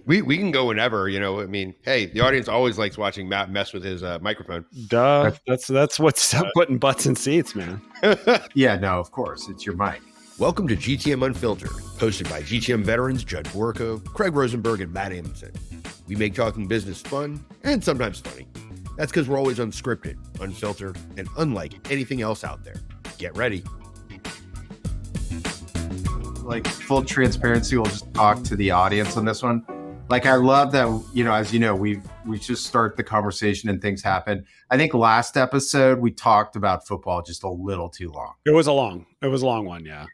We can go whenever, I mean, hey, the audience always likes watching Matt mess with his microphone. Duh. That's what's putting butts in seats, man. Yeah, no, of course. It's your mic. Welcome to GTM Unfiltered, hosted by GTM veterans Judd Borakove, Craig Rosenberg, and Matt Amundson. We make talking business fun and sometimes funny. That's because we're always unscripted, unfiltered, and unlike anything else out there. Get ready. Like, full transparency, we'll just talk to the audience on this one. Like, I love that, as you know, we just start the conversation and things happen. I think last episode we talked about football just a little too long. It was a long one, yeah.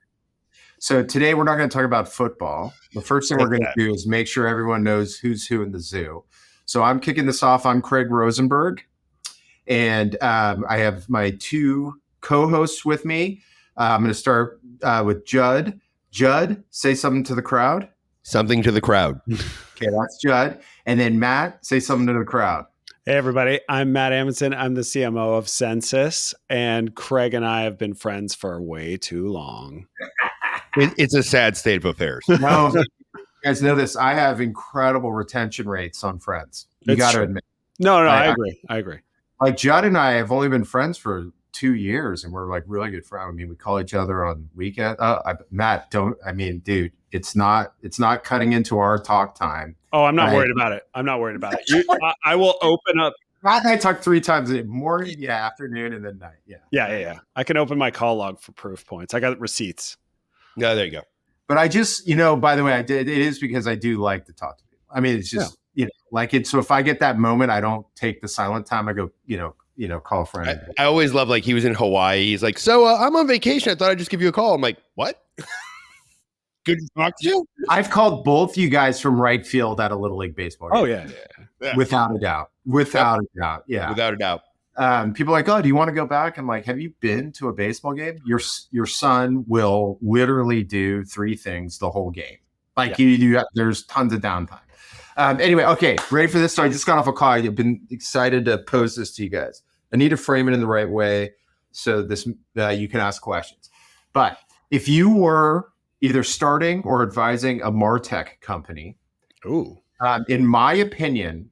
So today we're not going to talk about football. The first thing we're going to do is make sure everyone knows who's who in the zoo. So I'm kicking this off. I'm Craig Rosenberg, and I have my two co-hosts with me. I'm going to start with Judd. Judd, say something to the crowd. Something to the crowd. Okay, that's Judd. And then Matt, say something to the crowd. Hey, everybody. I'm Matt Amundson. I'm the CMO of Census, and Craig and I have been friends for way too long. It's a sad state of affairs. No, you guys know this. I have incredible retention rates on friends. You got to admit. No, I agree. Like, Judd and I have only been friends for 2 years, and we're like really good friends. I mean, we call each other on weekend. Matt, dude, it's not cutting into our talk time. Oh, I'm not worried about it. I will open up. Matt and I talk 3 times a day, morning, afternoon, and then night. Yeah. I can open my call log for proof points. I got receipts. No, there you go. But I just, by the way, it is because I do like to talk to people. I mean, it's just, like it. So if I get that moment, I don't take the silent time. I go, call a friend. I always love, like, he was in Hawaii. He's like, so I'm on vacation. I thought I'd just give you a call. I'm like, what? Good to talk to you. I've called both you guys from right field at a Little League baseball game. Oh, yeah. Without a doubt. Yeah. Without a doubt. People are like, oh, do you want to go back? I'm like, have you been to a baseball game? Your son will literally do 3 things the whole game. Like, you do. There's tons of downtime. Anyway, okay, ready for this? So I just got off a call. I've been excited to pose this to you guys. I need to frame it in the right way so this you can ask questions. But if you were either starting or advising a MarTech company, in my opinion,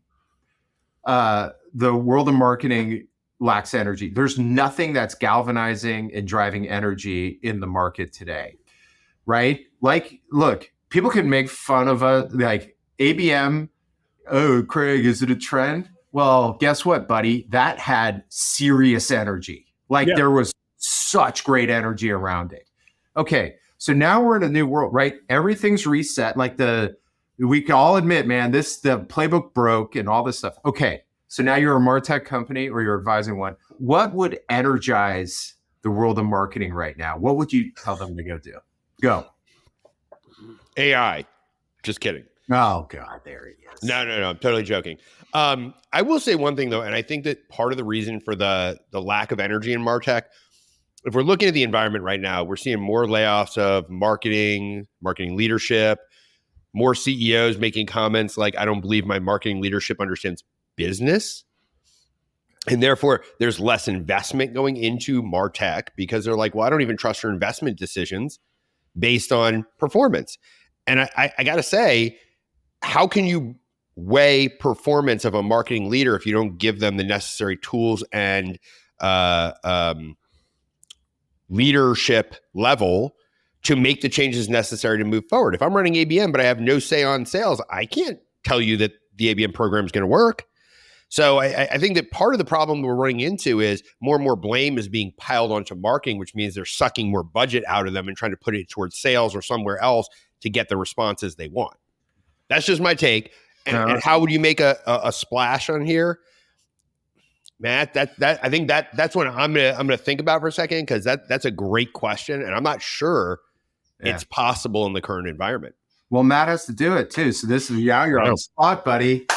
the world of marketing lacks energy. There's nothing that's galvanizing and driving energy in the market today, right? Like, look, people can make fun of like ABM. Oh, Craig, is it a trend? Well, guess what, buddy? That had serious energy. There was such great energy around it. Okay, so now we're in a new world, right? Everything's reset. We can all admit, man, the playbook broke and all this stuff. Okay. So now you're a MarTech company or you're advising one. What would energize the world of marketing right now? What would you tell them to go do? Go. AI. Just kidding. Oh, God, there he is. No, I'm totally joking. I will say one thing, though, and I think that part of the reason for the lack of energy in MarTech, if we're looking at the environment right now, we're seeing more layoffs of marketing leadership, more CEOs making comments like, I don't believe my marketing leadership understands business. And therefore, there's less investment going into MarTech because they're like, well, I don't even trust your investment decisions based on performance. And I got to say, how can you weigh performance of a marketing leader if you don't give them the necessary tools and leadership level to make the changes necessary to move forward? If I'm running ABM, but I have no say on sales, I can't tell you that the ABM program is going to work. So I think that part of the problem we're running into is more and more blame is being piled onto marketing, which means they're sucking more budget out of them and trying to put it towards sales or somewhere else to get the responses they want. That's just my take. And how would you make a splash on here, Matt? I think that's what I'm gonna think about for a second, because that's a great question, and I'm not sure it's possible in the current environment. Well, Matt has to do it too. So this is you're on the spot, buddy.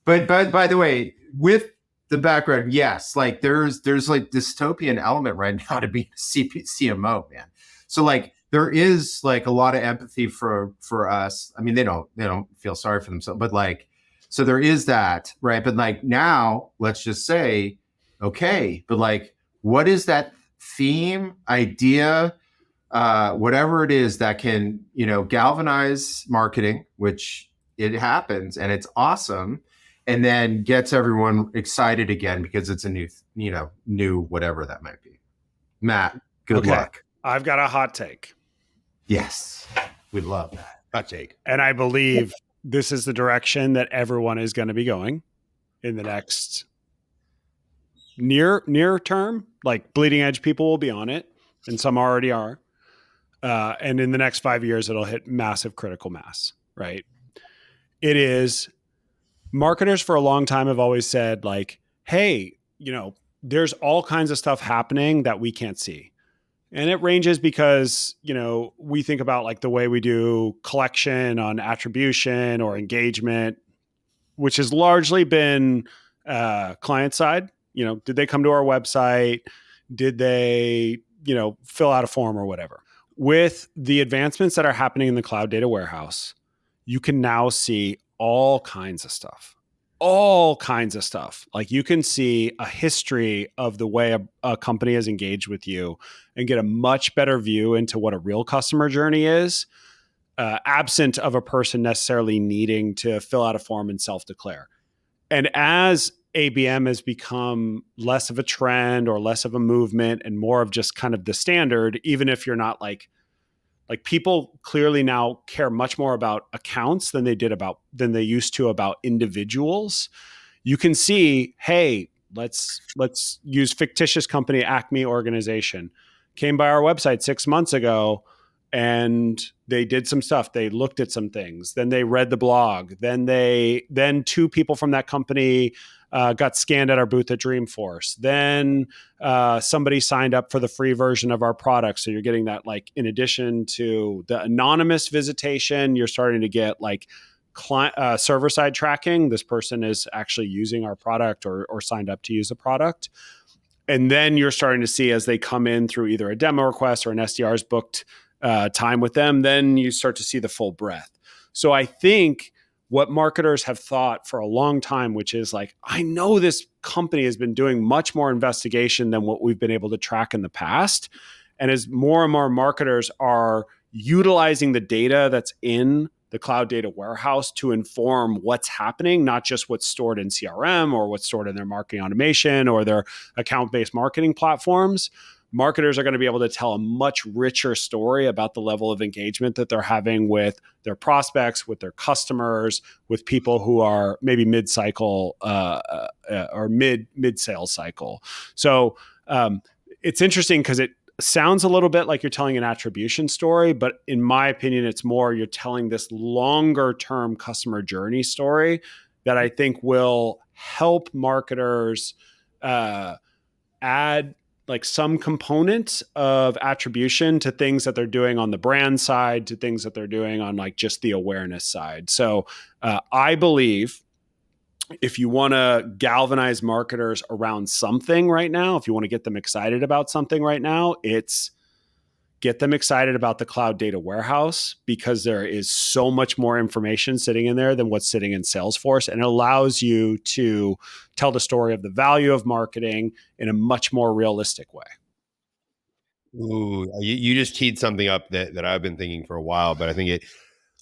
But by the way, with the background, yes, like there's like dystopian element right now to be a CMO, man. So like there is like a lot of empathy for us. I mean, they don't feel sorry for themselves, but like, so there is that, right? But like now, let's just say, okay, but like, what is that theme, idea, whatever it is that can, galvanize marketing, which it happens and it's awesome, and then gets everyone excited again because it's a new whatever that might be. Matt, good luck. I've got a hot take. Yes, we'd love that. Hot take. And I believe this is the direction that everyone is going to be going in the next near term. Like bleeding edge people will be on it, and some already are. And in the next 5 years, it'll hit massive critical mass, right? It is, marketers for a long time have always said like, hey, there's all kinds of stuff happening that we can't see. And it ranges because, we think about like the way we do collection on attribution or engagement, which has largely been client side. Did they come to our website? Did they, fill out a form or whatever? With the advancements that are happening in the cloud data warehouse, you can now see all kinds of stuff. Like you can see a history of the way a company has engaged with you and get a much better view into what a real customer journey is, absent of a person necessarily needing to fill out a form and self-declare. And as ABM has become less of a trend or less of a movement and more of just kind of the standard, even if you're not like people clearly now care much more about accounts than they used to about individuals. You can see, hey, let's use fictitious company Acme organization. Came by our website 6 months ago and they did some stuff. They looked at some things. Then they read the blog. Then two people from that company got scanned at our booth at Dreamforce. Then somebody signed up for the free version of our product. So you're getting that, like, in addition to the anonymous visitation, you're starting to get like server side tracking. This person is actually using our product or signed up to use the product. And then you're starting to see, as they come in through either a demo request or an SDR's booked time with them, then you start to see the full breadth. So I think what marketers have thought for a long time, which is like, I know this company has been doing much more investigation than what we've been able to track in the past. And as more and more marketers are utilizing the data that's in the cloud data warehouse to inform what's happening, not just what's stored in CRM or what's stored in their marketing automation or their account-based marketing platforms, marketers are going to be able to tell a much richer story about the level of engagement that they're having with their prospects, with their customers, with people who are maybe mid-cycle or mid-sales cycle. So it's interesting because it sounds a little bit like you're telling an attribution story, but in my opinion, it's more you're telling this longer-term customer journey story that I think will help marketers add like some component of attribution to things that they're doing on the brand side, to things that they're doing on like just the awareness side. So I believe if you want to galvanize marketers around something right now, if you want to get them excited about something right now, it's get them excited about the cloud data warehouse, because there is so much more information sitting in there than what's sitting in Salesforce. And it allows you to tell the story of the value of marketing in a much more realistic way. Ooh, you just teed something up that I've been thinking for a while, but I think it,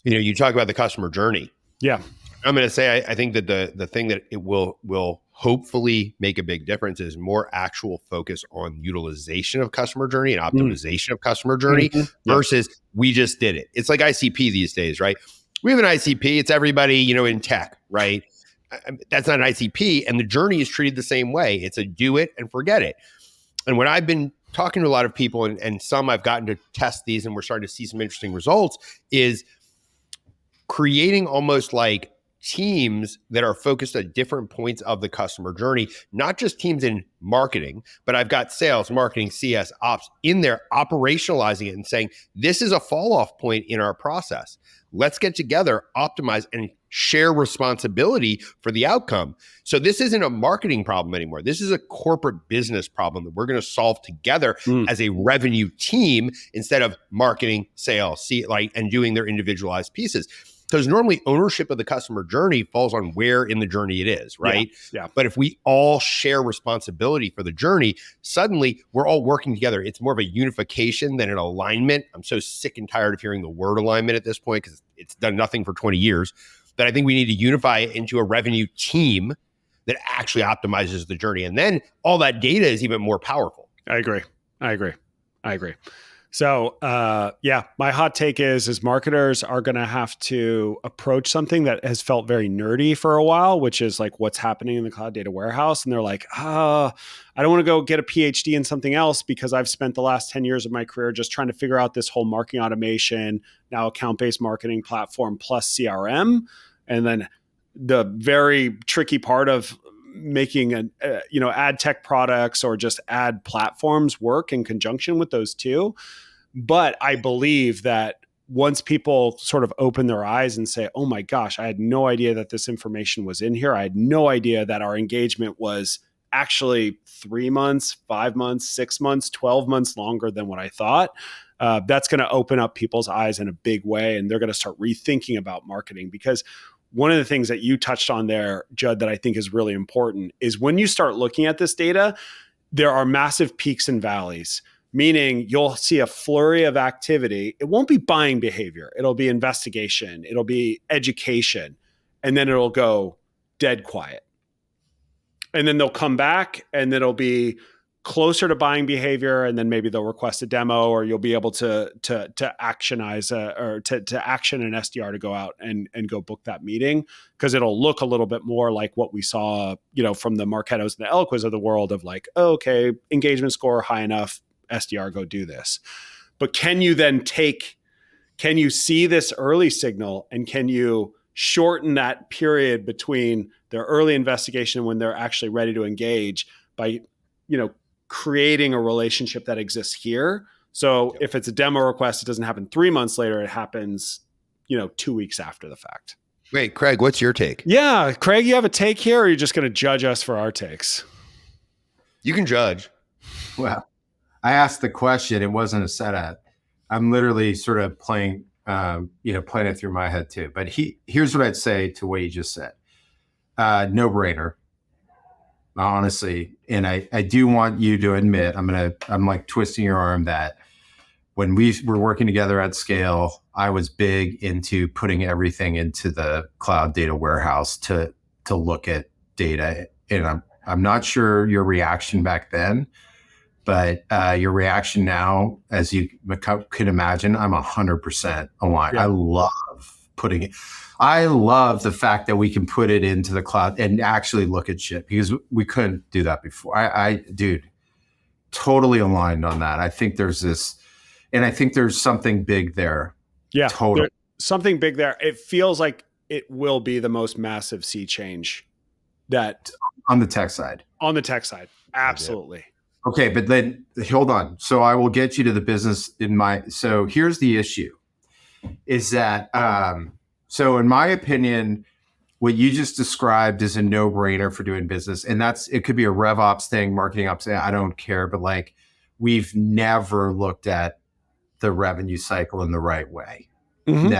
you talk about the customer journey. Yeah. I'm going to say, I think that the thing that it will hopefully make a big difference is more actual focus on utilization of customer journey and optimization of customer journey versus we just did it. It's like ICP these days, right? We have an ICP. It's everybody, in tech, right? That's not an ICP. And the journey is treated the same way. It's a do it and forget it. And when I've been talking to a lot of people and some I've gotten to test these and we're starting to see some interesting results, is creating almost like teams that are focused at different points of the customer journey, not just teams in marketing, but I've got sales, marketing, CS, ops in there, operationalizing it and saying, this is a fall off point in our process. Let's get together, optimize, and share responsibility for the outcome. So this isn't a marketing problem anymore. This is a corporate business problem that we're going to solve together as a revenue team instead of marketing, sales, and doing their individualized pieces. Because normally ownership of the customer journey falls on where in the journey it is, right? Yeah. But if we all share responsibility for the journey, suddenly we're all working together. It's more of a unification than an alignment. I'm so sick and tired of hearing the word alignment at this point because it's done nothing for 20 years. that I think we need to unify it into a revenue team that actually optimizes the journey. And then all that data is even more powerful. I agree. So, my hot take is marketers are going to have to approach something that has felt very nerdy for a while, which is like what's happening in the cloud data warehouse. And they're like, I don't want to go get a PhD in something else because I've spent the last 10 years of my career just trying to figure out this whole marketing automation, now account-based marketing platform plus CRM. And then the very tricky part of making ad tech products or just ad platforms work in conjunction with those two. But I believe that once people sort of open their eyes and say, oh my gosh, I had no idea that this information was in here. I had no idea that our engagement was actually 3 months, 5 months, 6 months, 12 months longer than what I thought. That's going to open up people's eyes in a big way. And they're going to start rethinking about marketing, because one of the things that you touched on there, Judd, that I think is really important is when you start looking at this data, there are massive peaks and valleys, meaning you'll see a flurry of activity. It won't be buying behavior. It'll be investigation. It'll be education. And then it'll go dead quiet. And then they'll come back and it'll be closer to buying behavior, and then maybe they'll request a demo, or you'll be able to actionize or to action an SDR to go out and go book that meeting, because it'll look a little bit more like what we saw, from the Marketos and the Eloquas of the world of like, oh, okay, engagement score high enough, SDR, go do this. But can you see this early signal, and can you shorten that period between their early investigation and when they're actually ready to engage by, creating a relationship that exists here. So if it's a demo request, it doesn't happen 3 months later. It happens, 2 weeks after the fact. Wait, Craig, what's your take? Yeah. Craig, you have a take here, or are you just going to judge us for our takes? You can judge. Well, I asked the question. It wasn't a setup. I'm literally sort of playing it through my head too. But here's what I'd say to what you just said. No brainer. Honestly, and I do want you to admit, I'm like twisting your arm, that when we were working together at scale, I was big into putting everything into the cloud data warehouse to look at data. And I'm not sure your reaction back then, but your reaction now, as you could imagine, I'm 100% aligned. Yeah. I love the fact that we can put it into the cloud and actually look at shit, because we couldn't do that before. Dude, totally aligned on that. I think there's this, and I think there's something big there. Yeah, totally. Something big there. It feels like it will be the most massive sea change that on the tech side. Absolutely. Okay, but then hold on. So I will get you to the business so here's the issue, is that, so in my opinion, what you just described is a no-brainer for doing business. And it could be a rev ops thing, marketing ops, I don't care. But like, we've never looked at the revenue cycle in the right way. Mm-hmm.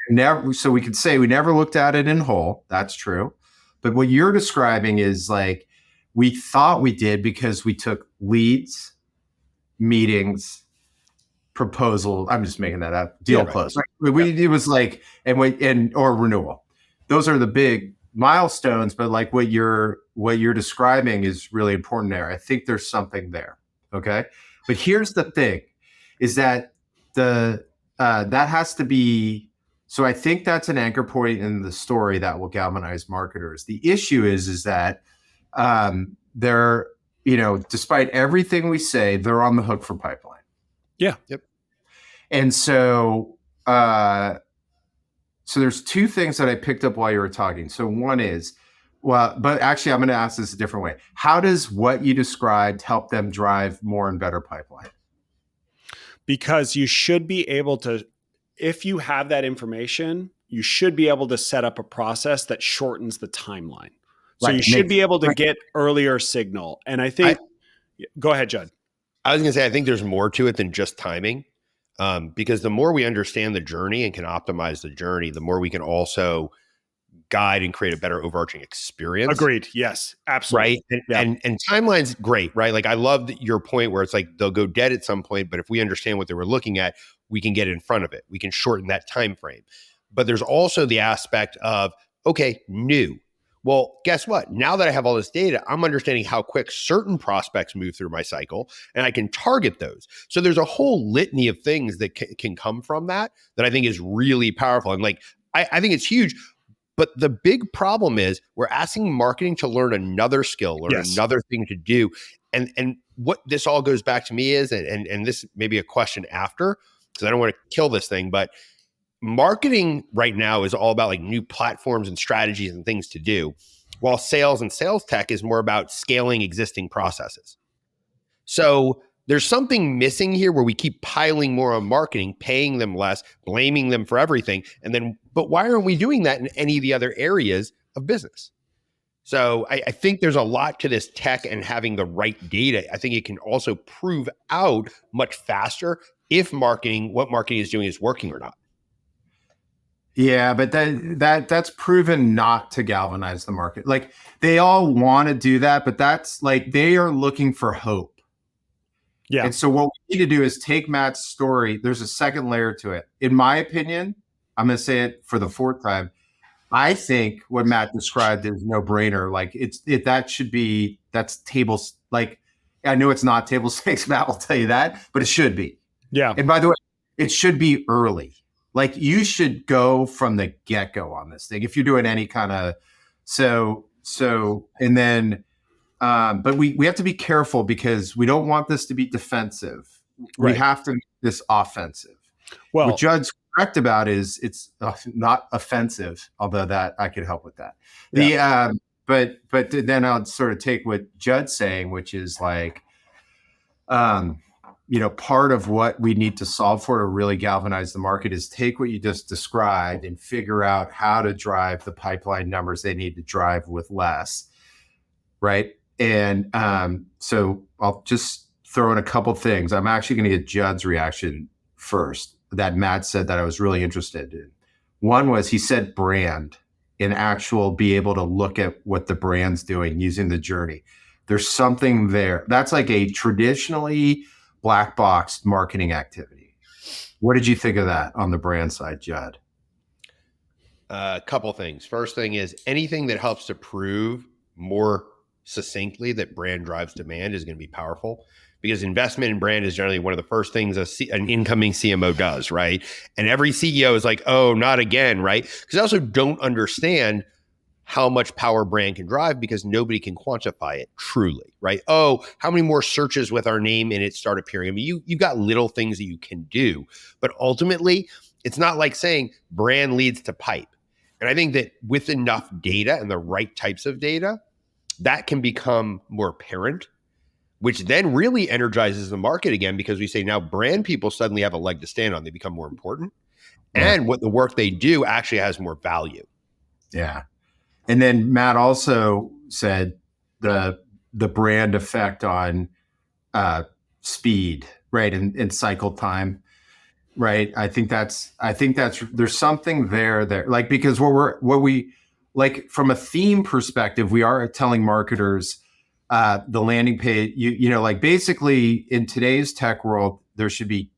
Never. So we could say we never looked at it in whole. That's true. But what you're describing is like, we thought we did because we took leads, meetings, proposal. I'm just making that up. Deal close. Right. It was like, or renewal. Those are the big milestones. But like what you're describing is really important there. I think there's something there. Okay. But here's the thing, is that that has to be. So I think that's an anchor point in the story that will galvanize marketers. The issue is that they're, despite everything we say, they're on the hook for pipeline. Yeah. Yep. And so there's two things that I picked up while you were talking. So one is, but actually I'm going to ask this a different way. How does what you described help them drive more and better pipeline? Because you should be able to, if you have that information, you should be able to set up a process that shortens the timeline. So you should be able to get earlier signal. And I think, go ahead, Judd. I was going to say, I think there's more to it than just timing, because the more we understand the journey and can optimize the journey, the more we can also guide and create a better overarching experience. Agreed. Yes, absolutely. Right. And timeline's great, right? Like I love your point where it's like they'll go dead at some point, but if we understand what they were looking at, we can get in front of it. We can shorten that time frame. But there's also the aspect of, okay, new. Well, guess what? Now that I have all this data, I'm understanding how quick certain prospects move through my cycle, and I can target those. So there's a whole litany of things that can come from that I think is really powerful. And like, I think it's huge. But the big problem is we're asking marketing to learn another skill, learn another thing to do. And what this all goes back to me is, and this may be a question after, because I don't want to kill this thing, but marketing right now is all about like new platforms and strategies and things to do, while sales and sales tech is more about scaling existing processes. So there's something missing here where we keep piling more on marketing, paying them less, blaming them for everything. But why aren't we doing that in any of the other areas of business? So I think there's a lot to this tech and having the right data. I think it can also prove out much faster if what marketing is doing is working or not. Yeah, but that's proven not to galvanize the market. Like they all want to do that, but that's like they are looking for hope. Yeah. And so what we need to do is take Matt's story. There's a second layer to it. In my opinion, I'm going to say it for the fourth time. I think what Matt described is no brainer. Like that's tables. Like I know it's not table stakes. Matt will tell you that, but it should be. Yeah. And by the way, it should be early. Like you should go from the get-go on this thing if you're doing any kind of and then but we have to be careful because we don't want this to be defensive. Right. We have to make this offensive. Well, what Judd's correct about is it's not offensive, although that I could help with that. Yeah. But then I'll sort of take what Judd's saying, which is like part of what we need to solve for to really galvanize the market is take what you just described and figure out how to drive the pipeline numbers they need to drive with less, right? And so I'll just throw in a couple things. I'm actually going to get Judd's reaction first that Matt said that I was really interested in. One was he said brand and actual be able to look at what the brand's doing using the journey. There's something there. That's like a traditionally black box marketing activity. What did you think of that on the brand side, Judd? A couple things. First thing is anything that helps to prove more succinctly that brand drives demand is going to be powerful, because investment in brand is generally one of the first things an incoming CMO does, right? And every CEO is like, oh, not again, right? Because I also don't understand how much power brand can drive because nobody can quantify it truly, right? Oh, how many more searches with our name in it start appearing? I mean, you've got little things that you can do, but ultimately it's not like saying brand leads to pipe. And I think that with enough data and the right types of data, that can become more apparent, which then really energizes the market again, because we say now brand people suddenly have a leg to stand on. They become more important. Yeah. And what the work they do actually has more value. Yeah. And then Matt also said the brand effect on speed, right? And cycle time, right? I think that's there's something there, like, because what we like from a theme perspective, we are telling marketers the landing page, like basically in today's tech world, there should be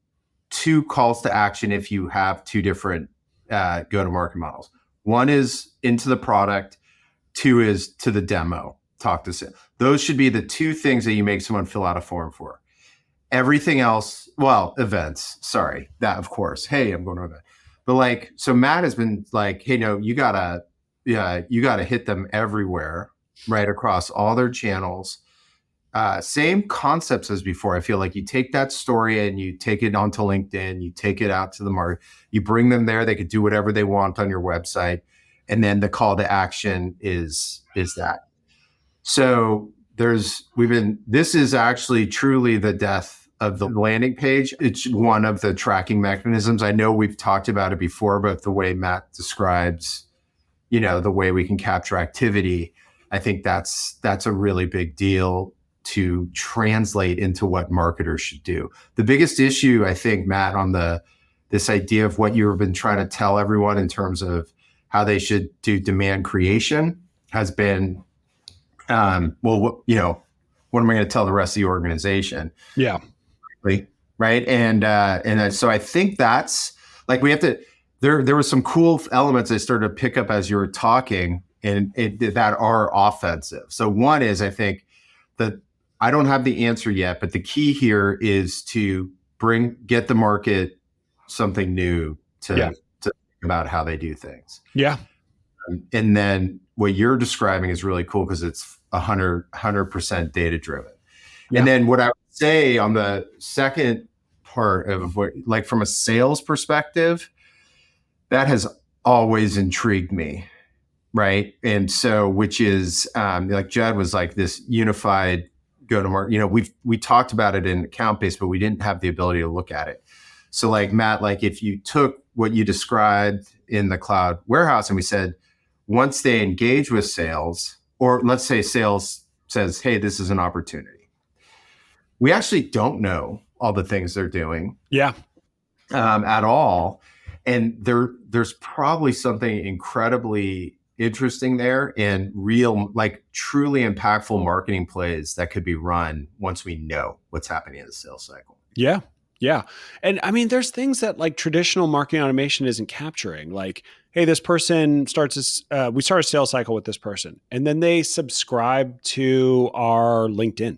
2 calls to action if you have 2 different go-to-market models. One is into the product, 2 is to the demo, talk to sales. Those should be the 2 things that you make someone fill out a form for. Everything else, well, events, sorry, that of course, hey, I'm going to an event. But like, so Matt has been like, hey, no, you gotta hit them everywhere, right, across all their channels. Same concepts as before. I feel like you take that story and you take it onto LinkedIn, you take it out to the market, you bring them there, they could do whatever they want on your website. And then the call to action is that. So this is actually truly the death of the landing page. It's one of the tracking mechanisms. I know we've talked about it before, but the way Matt describes, the way we can capture activity, I think that's a really big deal to translate into what marketers should do. The biggest issue, I think, Matt, on this idea of what you've been trying to tell everyone in terms of how they should do demand creation has been, what am I going to tell the rest of the organization? Yeah. Right. And so I think that's like, we have to, there were some cool elements I started to pick up as you were talking, and that are offensive. So one is, I think that I don't have the answer yet, but the key here is to get the market something new to think about how they do things. Yeah. And then what you're describing is really cool because it's 100% data driven. Yeah. And then what I would say on the second part of what, like from a sales perspective, that has always intrigued me. Right. And so, which is like Judd was like this unified go-to-market, we talked about it in account base, but we didn't have the ability to look at it. So like Matt, like if you took what you described in the cloud warehouse and we said, once they engage with sales, or let's say sales says, hey, this is an opportunity. We actually don't know all the things they're doing. Yeah. At all. And there's probably something incredibly interesting there and real, like truly impactful marketing plays that could be run once we know what's happening in the sales cycle. Yeah. Yeah. And I mean, there's things that like traditional marketing automation isn't capturing. Like, hey, this person we start a sales cycle with this person, and then they subscribe to our LinkedIn,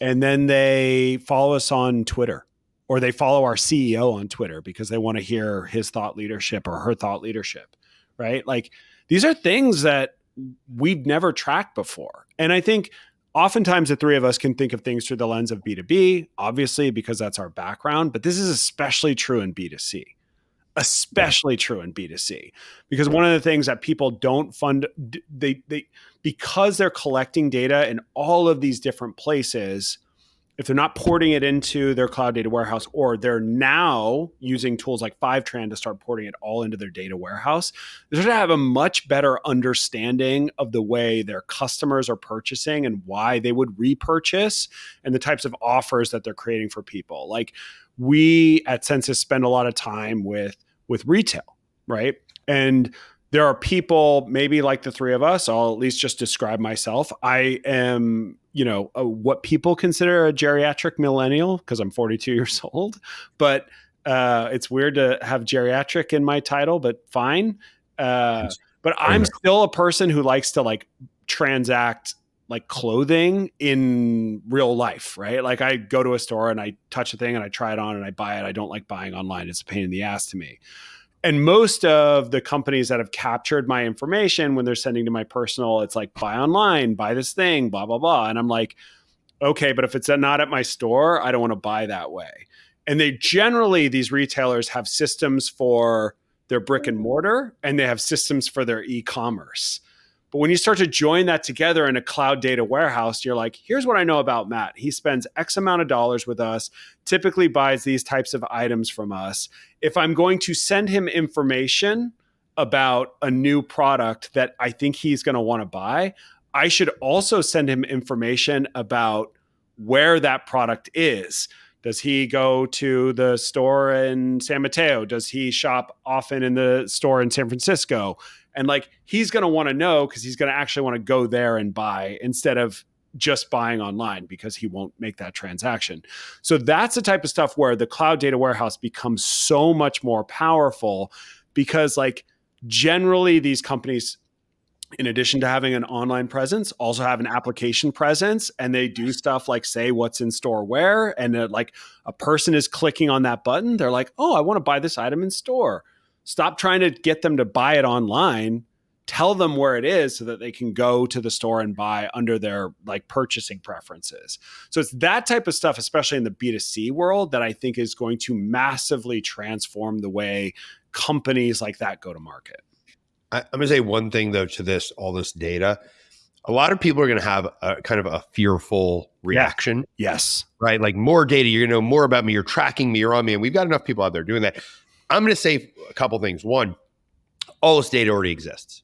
and then they follow us on Twitter, or they follow our CEO on Twitter because they want to hear his thought leadership or her thought leadership, right? Like these are things that we've never tracked before. And I think oftentimes the three of us can think of things through the lens of B2B, obviously, because that's our background, but this is especially true in B2C. Because one of the things that people don't fund, because they're collecting data in all of these different places, if they're not porting it into their cloud data warehouse, or they're now using tools like Fivetran to start porting it all into their data warehouse, they're going to have a much better understanding of the way their customers are purchasing and why they would repurchase and the types of offers that they're creating for people. Like we at Census spend a lot of time with retail, right? And there are people, maybe like the three of us, I'll at least just describe myself. I am, what people consider a geriatric millennial because I'm 42 years old, but it's weird to have geriatric in my title, but fine. But I'm still a person who likes to like transact like clothing in real life, right? Like I go to a store and I touch a thing and I try it on and I buy it. I don't like buying online. It's a pain in the ass to me. And most of the companies that have captured my information when they're sending to my personal, it's like buy online, buy this thing, blah, blah, blah. And I'm like, okay, but if it's not at my store, I don't want to buy that way. And these retailers have systems for their brick and mortar and they have systems for their e-commerce. But when you start to join that together in a cloud data warehouse, you're like, here's what I know about Matt. He spends X amount of dollars with us, typically buys these types of items from us. If I'm going to send him information about a new product that I think he's going to want to buy, I should also send him information about where that product is. Does he go to the store in San Mateo? Does he shop often in the store in San Francisco? And like, he's going to want to know because he's going to actually want to go there and buy instead of just buying online because he won't make that transaction. So that's the type of stuff where the cloud data warehouse becomes so much more powerful because like generally these companies, in addition to having an online presence, also have an application presence, and they do stuff like say what's in store where, and like a person is clicking on that button. They're like, oh, I want to buy this item in store. Stop trying to get them to buy it online. Tell them where it is so that they can go to the store and buy under their like purchasing preferences. So it's that type of stuff, especially in the B2C world, that I think is going to massively transform the way companies like that go to market. I'm going to say one thing though to all this data. A lot of people are going to have a kind of a fearful reaction. Yeah. Yes. Right? Like more data, you're going to know more about me, you're tracking me, you're on me, and we've got enough people out there doing that. I'm going to say a couple things. One, all this data already exists.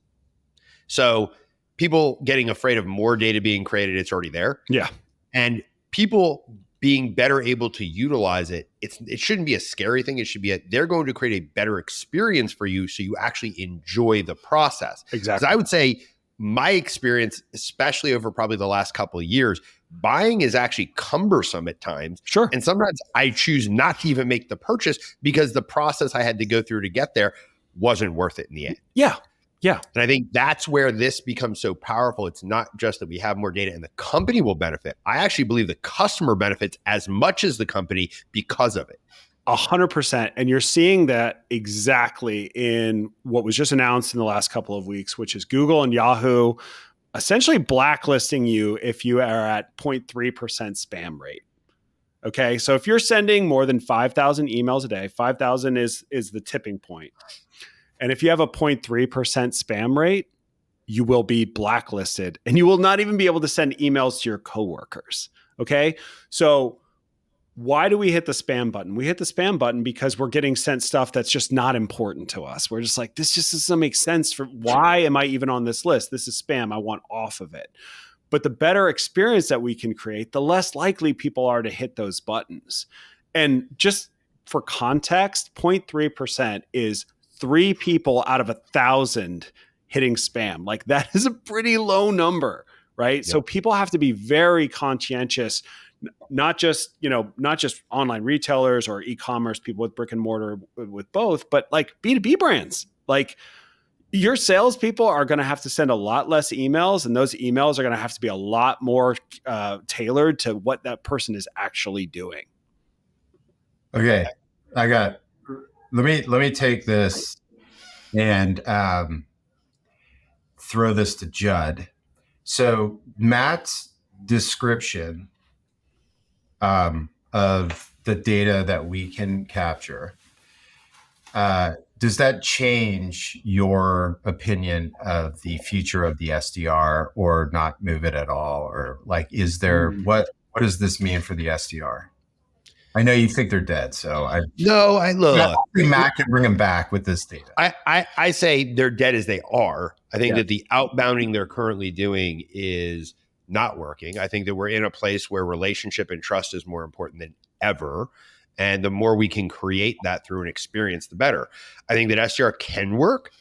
So people getting afraid of more data being created, it's already there. Yeah. And people being better able to utilize it, it shouldn't be a scary thing. It should be they're going to create a better experience for you so you actually enjoy the process. Exactly. Because I would say my experience, especially over probably the last couple of years, buying is actually cumbersome at times. Sure. And sometimes I choose not to even make the purchase because the process I had to go through to get there, wasn't worth it in the end. Yeah. Yeah. And I think that's where this becomes so powerful. It's not just that we have more data and the company will benefit. I actually believe the customer benefits as much as the company because of it. 100%. And you're seeing that exactly in what was just announced in the last couple of weeks, which is Google and Yahoo essentially blacklisting you if you are at 0.3% spam rate. Okay. So if you're sending more than 5,000 emails a day, 5,000 is the tipping point. And if you have a 0.3% spam rate, you will be blacklisted and you will not even be able to send emails to your coworkers. Okay. So why do we hit the spam button? We hit the spam button because we're getting sent stuff that's just not important to us. We're just like, this just doesn't make sense. For why am I even on this list? This is spam. I want off of it. But the better experience that we can create, the less likely people are to hit those buttons. And just for context, 0.3% is 3 people out of 1,000 hitting spam. Like that is a pretty low number, right? Yep. So people have to be very conscientious. Not just online retailers or e-commerce people with brick and mortar with both, but like B2B brands. Like your salespeople are going to have to send a lot less emails, and those emails are going to have to be a lot more tailored to what that person is actually doing. Okay, let me take this and throw this to Judd. So Matt's description of the data that we can capture, does that change your opinion of the future of the SDR or not move it at all? Or like, is there, what does this mean for the SDR? I know you think they're dead, so look. Matt can bring them back with this data. I say they're dead as they are. I think that the outbounding they're currently doing is not working. I think that we're in a place where relationship and trust is more important than ever. And the more we can create that through an experience, the better. I think that SDR can work.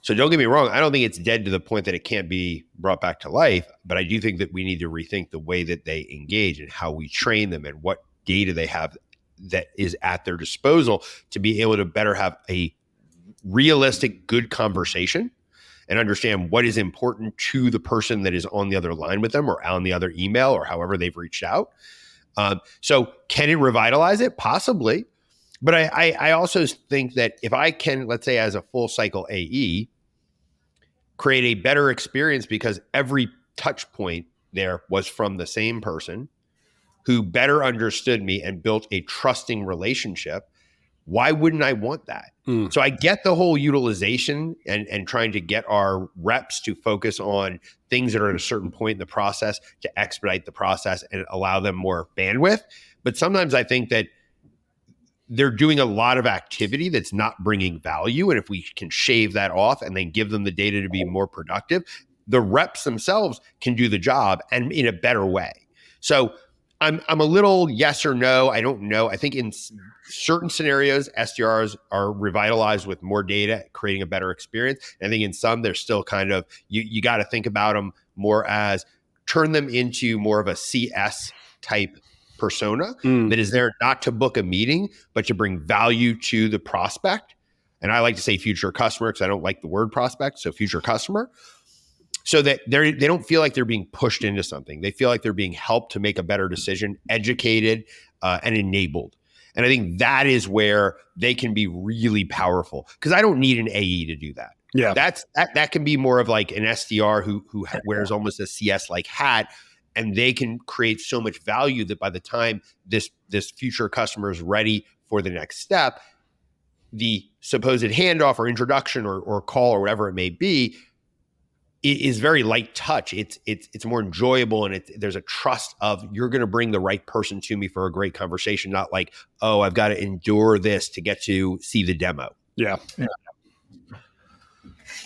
So don't get me wrong. I don't think it's dead to the point that it can't be brought back to life. But I do think that we need to rethink the way that they engage and how we train them and what data they have that is at their disposal to be able to better have a realistic, good conversation and understand what is important to the person that is on the other line with them or on the other email or however they've reached out. So can it revitalize it? Possibly. But I also think that if I can, let's say as a full cycle AE, create a better experience because every touch point there was from the same person who better understood me and built a trusting relationship, why wouldn't I want that? So I get the whole utilization and trying to get our reps to focus on things that are at a certain point in the process to expedite the process and allow them more bandwidth. But sometimes I think that they're doing a lot of activity that's not bringing value. And if we can shave that off and then give them the data to be more productive, the reps themselves can do the job and in a better way. So I'm a little yes or no. I don't know. I think in certain scenarios, SDRs are revitalized with more data, creating a better experience. And I think in some, they're still kind of, you got to think about them more as turn them into more of a CS type persona that is there not to book a meeting, but to bring value to the prospect. And I like to say future customer because I don't like the word prospect. So future customer. So that they don't feel like they're being pushed into something. They feel like they're being helped to make a better decision, educated, and enabled. And I think that is where they can be really powerful because I don't need an AE to do that. Yeah, that can be more of like an SDR who wears almost a CS like hat, and they can create so much value that by the time this future customer is ready for the next step, the supposed handoff or introduction or call or whatever it may be, it is very light touch. It's more enjoyable, and there's a trust of you're going to bring the right person to me for a great conversation, not like, oh, I've got to endure this to get to see the demo. Yeah.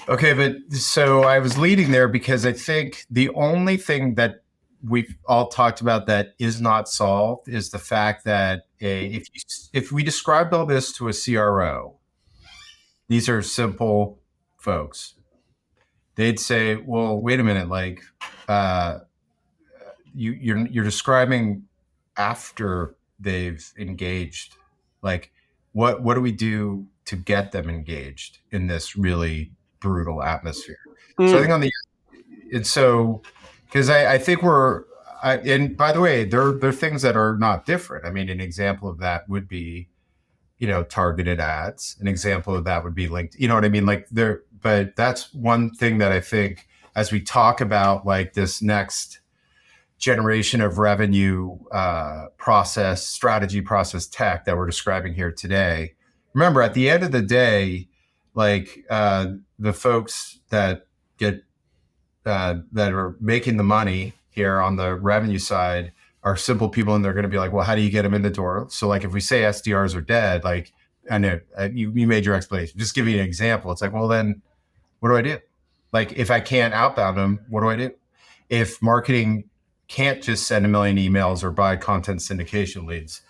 Okay, but so I was leading there because I think the only thing that we've all talked about that is not solved is the fact that if we described all this to a CRO, these are simple folks. They'd say, well, wait a minute, like you're describing after they've engaged. Like What do we do to get them engaged in this really brutal atmosphere? So I think on the and so because I think and by the way, there are things that are not different. I mean, an example of that would be, targeted ads. An example of that would be linked. You know what I mean? Like but that's one thing that I think as we talk about like this next generation of revenue strategy process tech that we're describing here today. Remember, at the end of the day, like the folks that get that are making the money here on the revenue side are simple people, and they're going to be like, well, how do you get them in the door? So like if we say SDRs are dead, like I know you made your explanation, just giving you an example. It's like, well, then what do I do? Like if I can't outbound them, what do I do? If marketing can't just send 1 million emails or buy content syndication leads,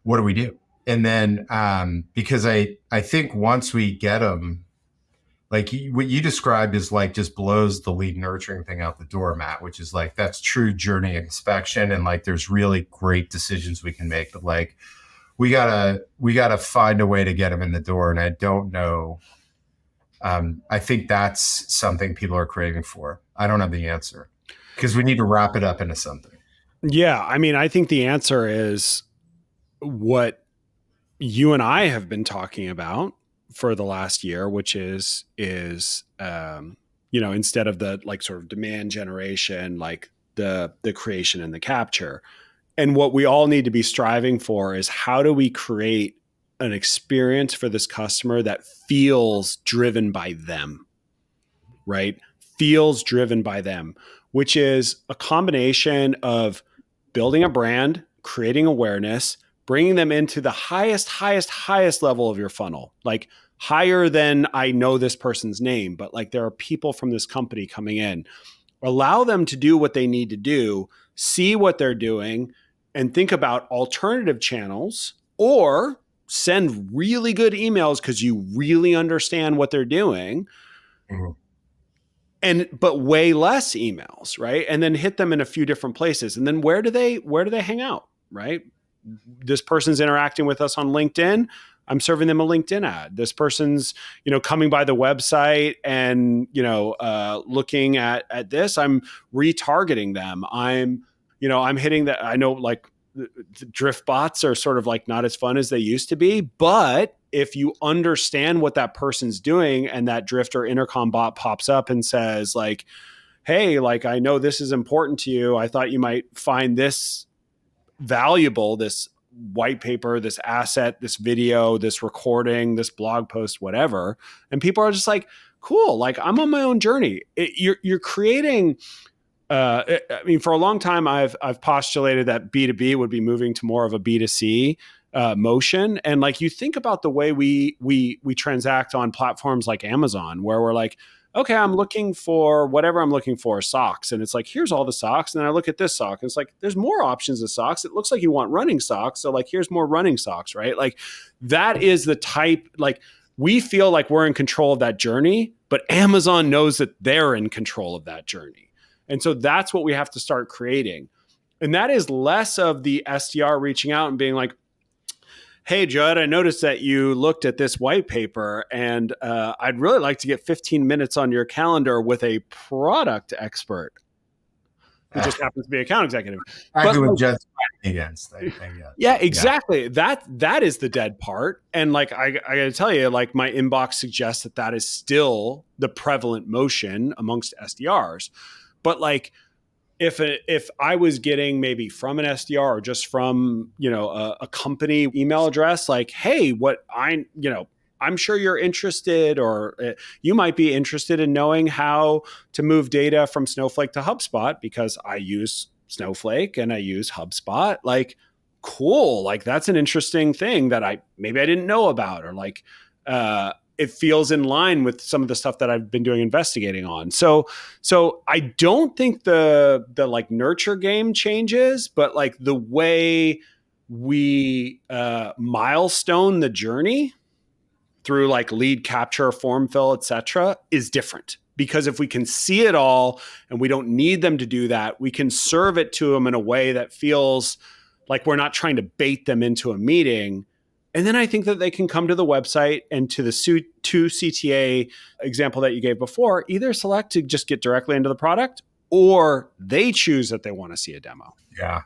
what do we do? And then because I think once we get them, like what you described is like just blows the lead nurturing thing out the door, Matt, which is like that's true journey inspection, and like there's really great decisions we can make, but like we gotta find a way to get them in the door. And I don't know. I think that's something people are craving for. I don't have the answer because we need to wrap it up into something. Yeah. I mean, I think the answer is what you and I have been talking about for the last year, which is instead of the like sort of demand generation, like the creation and the capture. And what we all need to be striving for is how do we create an experience for this customer that feels driven by them, right? Feels driven by them, which is a combination of building a brand, creating awareness, bringing them into the highest level of your funnel, like higher than I know this person's name, but like there are people from this company coming in. Allow them to do what they need to do, see what they're doing, and think about alternative channels, or send really good emails because you really understand what they're doing. Mm-hmm. But way less emails, right? And then hit them in a few different places. And then where do they hang out, right? This person's interacting with us on LinkedIn. I'm serving them a LinkedIn ad. This person's, coming by the website and, looking at this. I'm retargeting them. I'm hitting that. I know like the drift bots are sort of like not as fun as they used to be, but if you understand what that person's doing and that drift or intercom bot pops up and says like, hey, like, I know this is important to you. I thought you might find this valuable, this white paper, this asset, this video, this recording, this blog post, whatever. And people are just like, cool, like I'm on my own journey. You're creating, I mean, for a long time, I've postulated that B2B would be moving to more of a B2C motion. And like, you think about the way we transact on platforms like Amazon, where we're like, okay, I'm looking for whatever I'm looking for, socks. And it's like, here's all the socks. And then I look at this sock and it's like, there's more options of socks. It looks like you want running socks. So like, here's more running socks, right? Like that is the type, like we feel like we're in control of that journey, but Amazon knows that they're in control of that journey. And so that's what we have to start creating. And that is less of the SDR reaching out and being like, hey, Judd, I noticed that you looked at this white paper and I'd really like to get 15 minutes on your calendar with a product expert who just happens to be an account executive. I would just against. Yeah, exactly. Yeah. That is the dead part. And like, I got to tell you, like my inbox suggests that is still the prevalent motion amongst SDRs. But like, if I was getting maybe from an SDR or just from, a company email address, like, hey, I'm sure you're interested, or you might be interested in knowing how to move data from Snowflake to HubSpot because I use Snowflake and I use HubSpot. Like, cool. Like that's an interesting thing that I didn't know about, or like, it feels in line with some of the stuff that I've been doing investigating on. So I don't think the like nurture game changes, but like the way we milestone the journey through like lead capture, form fill, et cetera, is different. Because if we can see it all and we don't need them to do that, we can serve it to them in a way that feels like we're not trying to bait them into a meeting. And then I think that they can come to the website and to the 2 CTA example that you gave before, either select to just get directly into the product, or they choose that they want to see a demo. Yeah.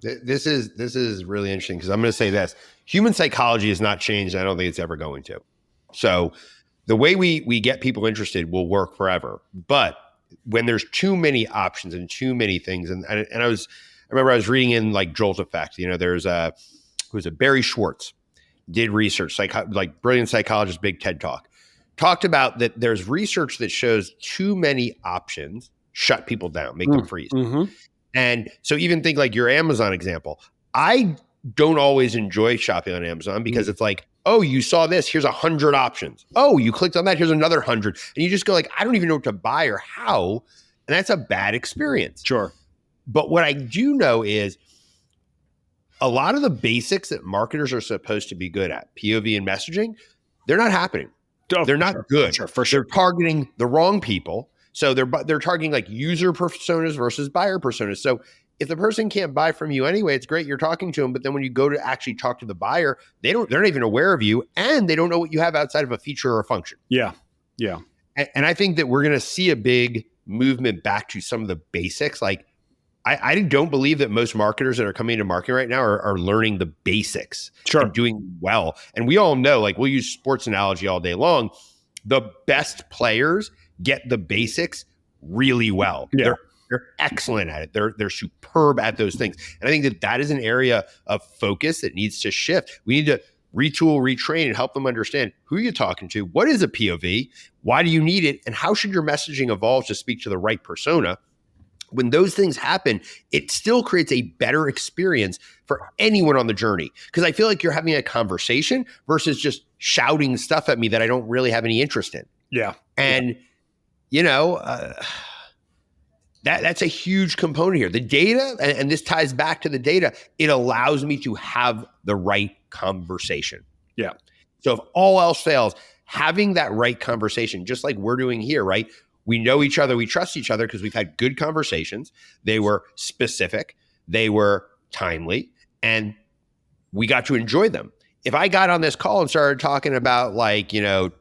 This is really interesting because I'm going to say this. Human psychology has not changed. I don't think it's ever going to. So the way we get people interested will work forever. But when there's too many options and too many things, and I remember I was reading in like Jolt Effect, there's who was it, Barry Schwartz, did research, like brilliant psychologist, big TED Talk, talked about that there's research that shows too many options shut people down, make them freeze. Mm-hmm. And so even think like your Amazon example. I don't always enjoy shopping on Amazon because it's like, oh, you saw this, here's 100 options. Oh, you clicked on that, here's another 100. And you just go like, I don't even know what to buy or how. And that's a bad experience. Sure. But what I do know is a lot of the basics that marketers are supposed to be good at, POV and messaging, they're not happening. They're not good. For sure. They're targeting the wrong people. So they're targeting like user personas versus buyer personas. So if the person can't buy from you anyway, it's great you're talking to them. But then when you go to actually talk to the buyer, they're not even aware of you, and they don't know what you have outside of a feature or a function. Yeah. And I think that we're going to see a big movement back to some of the basics. Like I don't believe that most marketers that are coming into marketing right now are learning the basics and doing well. And we all know, like we'll use sports analogy all day long. The best players get the basics really well. Yeah. They're excellent at it. They're superb at those things. And I think that is an area of focus that needs to shift. We need to retool, retrain, and help them understand who you're talking to. What is a POV? Why do you need it? And how should your messaging evolve to speak to the right persona? When those things happen, it still creates a better experience for anyone on the journey. Because I feel like you're having a conversation versus just shouting stuff at me that I don't really have any interest in. Yeah. And, that's a huge component here. The data, and this ties back to the data, it allows me to have the right conversation. Yeah. So if all else fails, having that right conversation, just like we're doing here, right? We know each other, we trust each other because we've had good conversations. They were specific, they were timely, and we got to enjoy them. If I got on this call and started talking about like,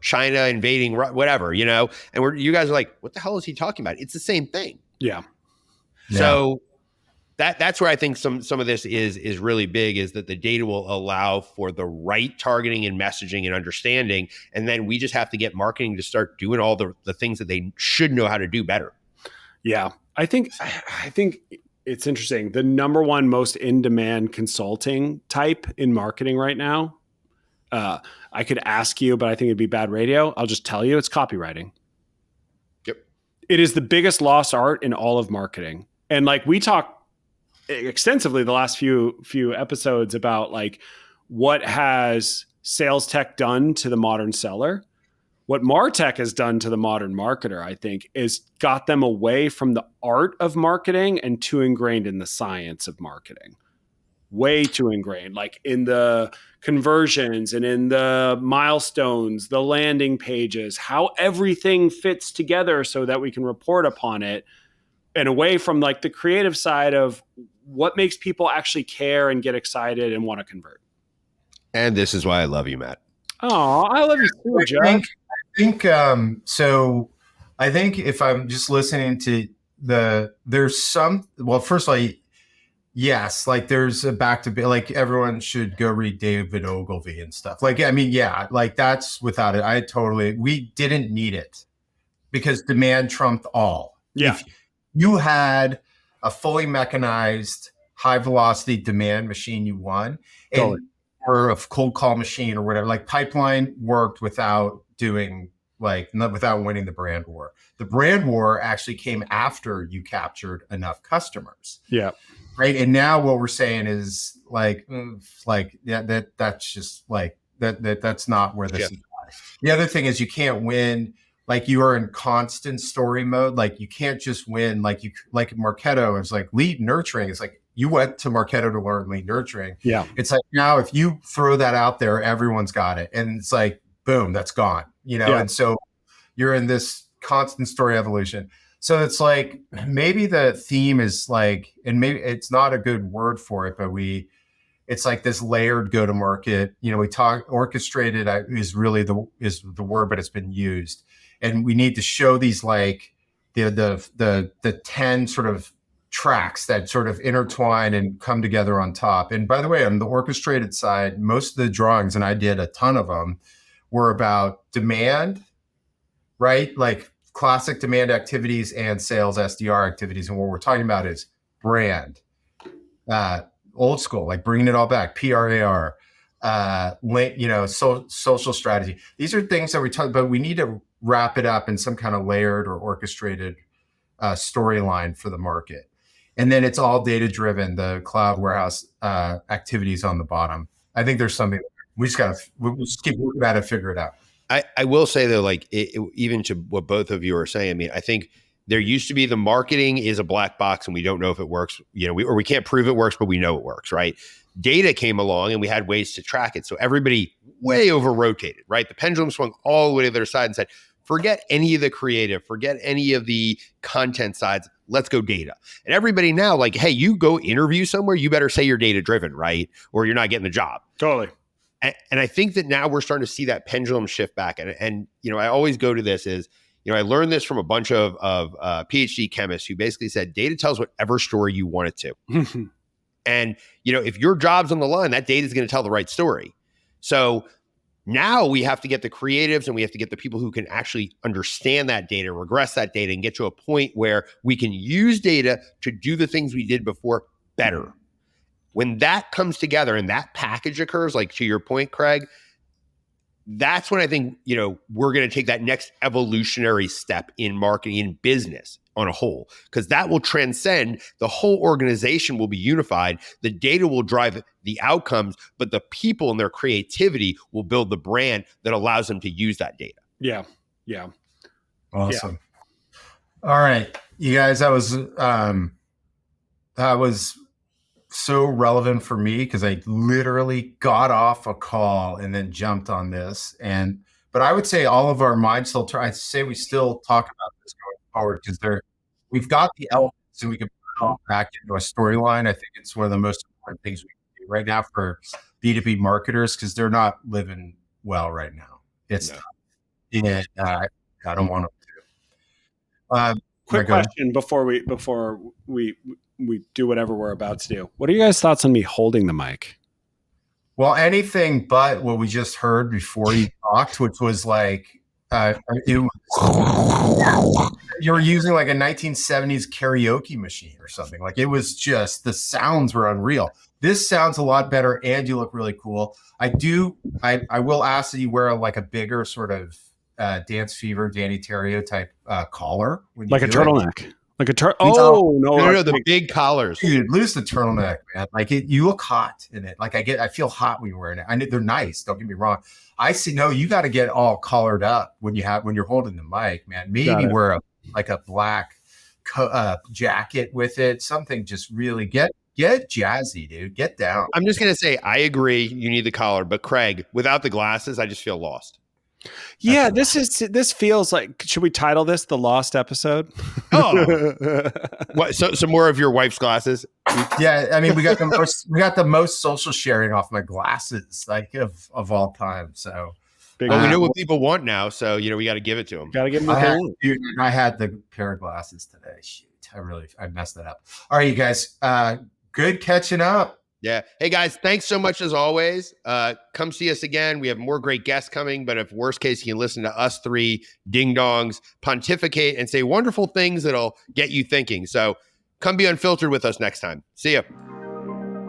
China invading whatever, and you guys are like, what the hell is he talking about? It's the same thing. Yeah. So that's where I think some of this is really big, is that the data will allow for the right targeting and messaging and understanding. And then we just have to get marketing to start doing all the things that they should know how to do better. Yeah. I think it's interesting. The number one most in-demand consulting type in marketing right now, I could ask you, but I think it'd be bad radio. I'll just tell you, it's copywriting. Yep. It is the biggest lost art in all of marketing. And like we talk extensively the last few episodes about like what has sales tech done to the modern seller. What MarTech has done to the modern marketer, I think, is got them away from the art of marketing and too ingrained in the science of marketing. Way too ingrained, like in the conversions and in the milestones, the landing pages, how everything fits together so that we can report upon it, and away from like the creative side of what makes people actually care and get excited and want to convert. And this is why I love you, Matt. Oh, I love you too, Judd. So I think if I'm just listening to first of all, yes, like there's a like everyone should go read David Ogilvy and stuff. Like, I mean, yeah, like that's without it. We didn't need it because demand trumped all. Yeah. If you had a fully mechanized high velocity demand machine, you won. Totally. Or a cold call machine or whatever, like Pipeline worked without winning the brand war. The brand war actually came after you captured enough customers. Yeah. Right. And now what we're saying is that's just like that's not where this is. The other thing is you can't win. Like you are in constant story mode. Like you can't just win. Like Marketo is like lead nurturing. It's like you went to Marketo to learn lead nurturing. Yeah. It's like now if you throw that out there, everyone's got it. And it's like, boom, that's gone, Yeah. And so you're in this constant story evolution. So it's like, maybe the theme is like, and maybe it's not a good word for it, but it's like this layered go-to-market. We talk orchestrated is really the word, but it's been used, and we need to show these like the 10 sort of tracks that sort of intertwine and come together on top. And by the way, on the orchestrated side, most of the drawings, and I did a ton of them, were about demand, right? Like classic demand activities and sales SDR activities. And what we're talking about is brand, old school, like bringing it all back, PRAR, social strategy. These are things that we talk about. We need to wrap it up in some kind of layered or orchestrated storyline for the market. And then it's all data driven, the cloud warehouse activities on the bottom. I think there's something we'll just keep working at it, figure it out. I will say though, like even to what both of you are saying, I mean, I think there used to be the marketing is a black box and we don't know if it works, or we can't prove it works, but we know it works, right? Data came along and we had ways to track it. So everybody way over rotated, right? The pendulum swung all the way to their side and said, forget any of the creative, forget any of the content sides. Let's go data. And everybody now, like, hey, you go interview somewhere, you better say you're data driven, right? Or you're not getting the job. Totally. And I think that now we're starting to see that pendulum shift back. And I always go to this is, I learned this from a bunch of PhD chemists who basically said data tells whatever story you want it to. And, if your job's on the line, that data is going to tell the right story. So now we have to get the creatives and we have to get the people who can actually understand that data, regress that data, and get to a point where we can use data to do the things we did before better. When that comes together and that package occurs, like to your point, Craig, that's when I think, we're going to take that next evolutionary step in marketing and business on a whole, because that will transcend the whole organization will be unified. The data will drive the outcomes, but the people and their creativity will build the brand that allows them to use that data. Yeah. Yeah. Awesome. Yeah. All right. You guys, that was so relevant for me because I literally got off a call and then jumped on this. But I would say all of our minds still I'd say we still talk about this going forward because we've got the elements and we can put it all back into a storyline. I think it's one of the most important things we can do right now for B2B marketers because they're not living well right now. It's tough. And I don't want them to. Quick question before we do whatever we're about to do. What are you guys' thoughts on me holding the mic? Well, anything but what we just heard before you talked, which was like you were using like a 1970s karaoke machine or something. Like it was just the sounds were unreal. This sounds a lot better, and you look really cool. I will ask that you wear like a bigger sort of Dance Fever, Danny Terrio type collar, when you like a turtleneck. Like a no, the big collars. Dude, lose the turtleneck, man. Like you look hot in it. Like I feel hot when you're wearing it. I know they're nice. Don't get me wrong. I see. No, you got to get all collared up when you're holding the mic, man. Maybe wear a black jacket with it. Something just really get jazzy, dude. Get down. I'm just gonna say I agree. You need the collar, but Craig, without the glasses, I just feel lost. Yeah, this feels like. Should we title this the Lost episode? Oh, what? So more of your wife's glasses? Yeah, I mean we got the most social sharing off my glasses, like of all time. So, we know what people want now. So we got to give it to them. Got to give them. I had the pair of glasses today. Shoot, I messed that up. All right, you guys, good catching up. Yeah. Hey guys, thanks so much as always. Come see us again. We have more great guests coming, but if worst case, you can listen to us three ding-dongs pontificate and say wonderful things that'll get you thinking. So come be unfiltered with us next time. See ya.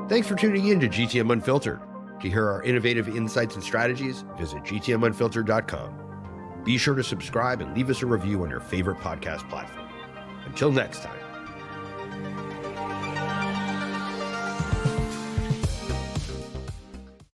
Thanks for tuning in to GTM Unfiltered. To hear our innovative insights and strategies, visit gtmunfiltered.com. Be sure to subscribe and leave us a review on your favorite podcast platform. Until next time.